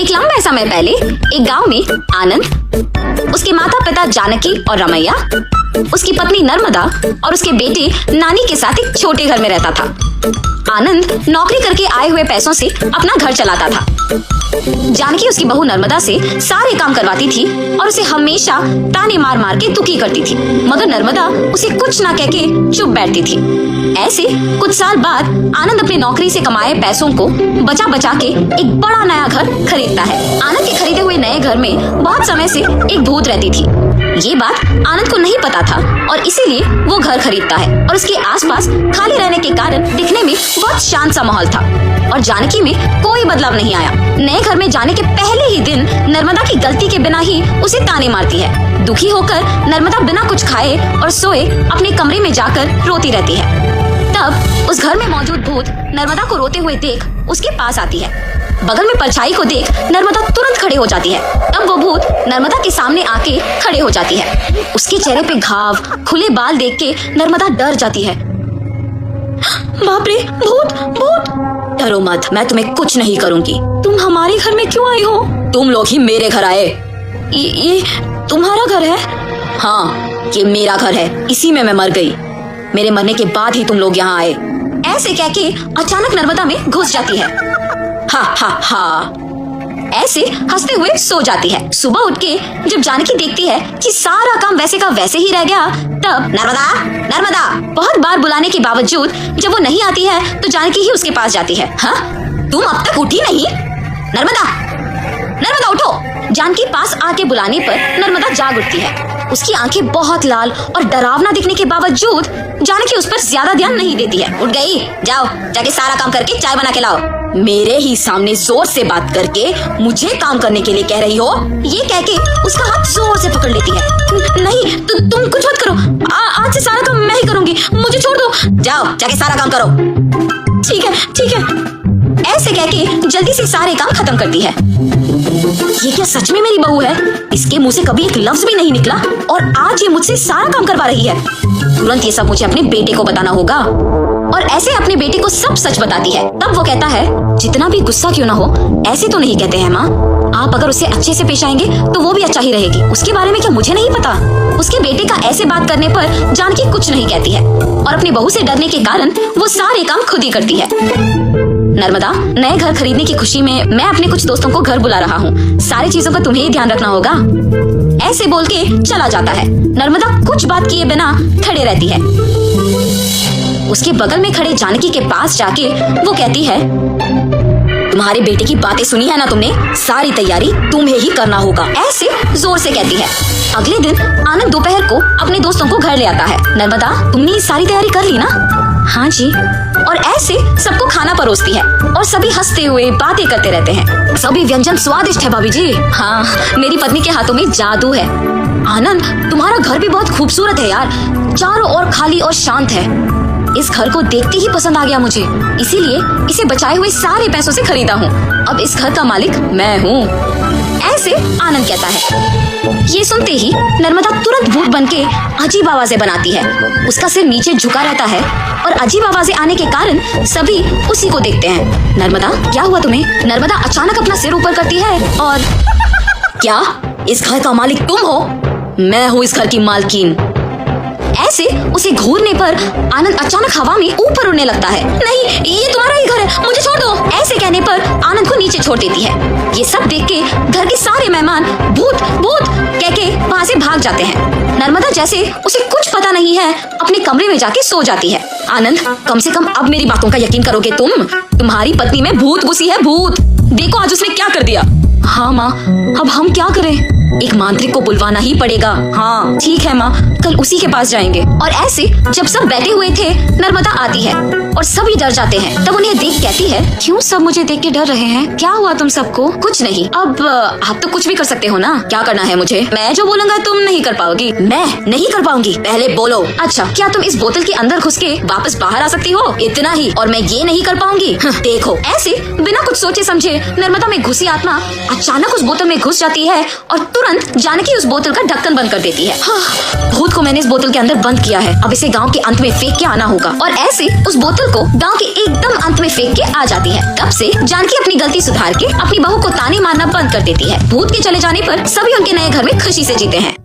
एक लंबे समय पहले एक गांव में आनंद, उसके माता पिता जानकी और रमैया, उसकी पत्नी नर्मदा और उसके बेटे नानी के साथ एक छोटे घर में रहता था। आनंद नौकरी करके आए हुए पैसों से अपना घर चलाता था। जानकी उसकी बहू नर्मदा से सारे काम करवाती थी और उसे हमेशा ताने मार मार के दुखी करती थी, मगर नर्मदा उसे कुछ ना कह के चुप बैठती थी। ऐसे कुछ साल बाद आनंद अपनी नौकरी से कमाए पैसों को बचा बचा के एक बड़ा नया घर खरीदता है। आनंद के खरीदे हुए नए घर में बहुत समय से एक भूत रहती थी। ये बात आनंद को नहीं पता था और इसीलिए वो घर खरीदता है और उसके आसपास खाली रहने के कारण दिखने में बहुत शांत सा माहौल था और जानकी में कोई बदलाव नहीं आया। नए घर में जाने के पहले ही दिन नर्मदा की गलती के बिना ही उसे ताने मारती है। दुखी होकर नर्मदा बिना कुछ खाए और सोए अपने कमरे में जाकर रोती रहती है। तब उस घर में मौजूद भूत नर्मदा को रोते हुए देख उसके पास आती है। बगल में परछाई को देख नर्मदा तुरंत खड़े हो जाती है। तब वो भूत नर्मदा के सामने आके खड़े हो जाती है। उसके चेहरे पे घाव, खुले बाल देख के नर्मदा डर जाती है। बाप रे, भूत भूत! डरो मत, मैं तुम्हें कुछ नहीं करूंगी। तुम हमारे घर में क्यों आई हो? तुम लोग ही मेरे घर आए। ये तुम्हारा घर है? हाँ, ये मेरा घर है। इसी में मैं मर गई। मेरे मरने के बाद ही तुम लोग यहाँ आए। ऐसे कह के अचानक नर्मदा में घुस जाती है। हा हा हा, ऐसे हंसते हुए सो जाती है। सुबह उठ के जब जानकी देखती है कि सारा काम वैसे का वैसे ही रह गया, तब नर्मदा नर्मदा बहुत बार बुलाने के बावजूद जब वो नहीं आती है तो जानकी ही उसके पास जाती है। हाँ, तुम अब तक उठी नहीं? नर्मदा नर्मदा उठो! जानकी पास आके बुलाने पर नर्मदा जाग उठती है। उसकी आंखें बहुत लाल और डरावना दिखने के बावजूद जानकी उस पर ज्यादा ध्यान नहीं देती है। उठ गई? जाओ जाके सारा काम करके चाय बना के लाओ। मेरे ही सामने जोर से बात करके मुझे काम करने के लिए कह रही हो? ये कह के उसका हाथ जोर से पकड़ लेती है। नहीं, तुम कुछ मत करो। आज से सारा काम मैं ही करूंगी, मुझे छोड़ दो। जाओ जाके सारा काम करो। ठीक है ठीक है, ऐसे कह के जल्दी से सारे काम खत्म करती है। ये क्या सच में मेरी बहू है? इसके मुंह से कभी एक लफ्ज भी नहीं निकला और आज ये मुझसे सारा काम करवा रही है। तुरंत ये सब मुझे अपने बेटे को बताना होगा। और ऐसे अपने बेटे को सब सच बताती है। तब वो कहता है, जितना भी गुस्सा क्यों ना हो, ऐसे तो नहीं कहते हैं माँ। आप अगर उसे अच्छे से पेश आएंगे तो वो भी अच्छा ही रहेगी। उसके बारे में क्या मुझे नहीं पता? उसके बेटे का ऐसे बात करने पर जानकी कुछ नहीं कहती है और अपनी बहू से डरने के कारण वो सारे काम खुद ही करती है। नर्मदा, नए घर खरीदने की खुशी में मैं अपने कुछ दोस्तों को घर बुला रहा हूँ। सारी चीजों का तुम्हें ही ध्यान रखना होगा। ऐसे बोल के चला जाता है। नर्मदा कुछ बात किए बिना खड़े रहती है। उसके बगल में खड़े जानकी के पास जाके वो कहती है, तुम्हारे बेटे की बातें सुनी है ना तुमने? सारी तैयारी तुम्हें ही करना होगा। ऐसे जोर से कहती है। अगले दिन आनंद दोपहर को अपने दोस्तों को घर ले आता है। नर्मदा, तुमने सारी तैयारी कर ली ना? हाँ जी। और ऐसे सबको खाना परोसती है और सभी हंसते हुए बातें करते रहते हैं। सभी व्यंजन स्वादिष्ट है भाभी जी। हाँ, मेरी पत्नी के हाथों में जादू है। आनंद, तुम्हारा घर भी बहुत खूबसूरत है यार। चारों ओर खाली और शांत है। इस घर को देखते ही पसंद आ गया मुझे, इसीलिए इसे बचाए हुए सारे पैसों से खरीदा हूँ। अब इस घर का मालिक मैं हूँ। ऐसे आनंद कहता है। ये सुनते ही नर्मदा तुरंत भूत बनके अजीब आवाजें बनाती है। उसका सिर नीचे झुका रहता है और अजीब आवाजें आने के कारण सभी उसी को देखते हैं। नर्मदा, क्या हुआ तुम्हें? नर्मदा अचानक अपना सिर ऊपर करती है और क्या इस घर का मालिक तुम हो? मैं हूँ इस घर की मालकिन। ऐसे उसे घूरने पर आनंद अचानक हवा में ऊपर उड़ने लगता है। नहीं, ये तुम्हारा ही घर है, मुझे छोड़ दो। ऐसे कहने पर आनंद को नीचे छोड़ देती है। ये सब देख के घर के सारे मेहमान भूत भूत कह के वहाँ से भाग जाते हैं। नर्मदा जैसे उसे कुछ पता नहीं है अपने कमरे में जाके सो जाती है। आनंद, कम से कम अब मेरी बातों का यकीन करोगे तुम? तुम्हारी पत्नी में भूत घुसी है, भूत। देखो आज उसने क्या कर दिया। हाँ माँ, अब हम क्या करें? एक मांत्रिक को बुलवाना ही पड़ेगा। हाँ ठीक है माँ, कल उसी के पास जाएंगे। और ऐसे जब सब बैठे हुए थे, नर्मदा आती है और सभी डर जाते हैं। तब उन्हें देख कहती है, क्यों सब मुझे देख के डर रहे हैं? क्या हुआ तुम सबको? कुछ नहीं। अब आप तो कुछ भी कर सकते हो ना? क्या करना है मुझे? मैं जो बोलूंगा तुम नहीं कर पाओगी। मैं नहीं कर पाऊंगी? पहले बोलो। अच्छा, क्या तुम इस बोतल के अंदर घुस के वापस बाहर आ सकती हो? इतना ही? और मैं ये नहीं कर पाऊंगी? देखो। ऐसे बिना कुछ सोचे समझे नर्मदा में घुसी आत्मा अचानक उस बोतल में घुस जाती है और तुरंत जानकी उस बोतल का ढक्कन बंद कर देती है। हाँ, भूत को मैंने इस बोतल के अंदर बंद किया है, अब इसे गांव के अंत में फेंक के आना होगा। और ऐसे उस बोतल को गांव के एकदम अंत में फेंक के आ जाती है। तब से जानकी अपनी गलती सुधार के अपनी बहू को ताने मारना बंद कर देती है। भूत के चले जाने पर सभी उनके नए घर में खुशी से जीते हैं।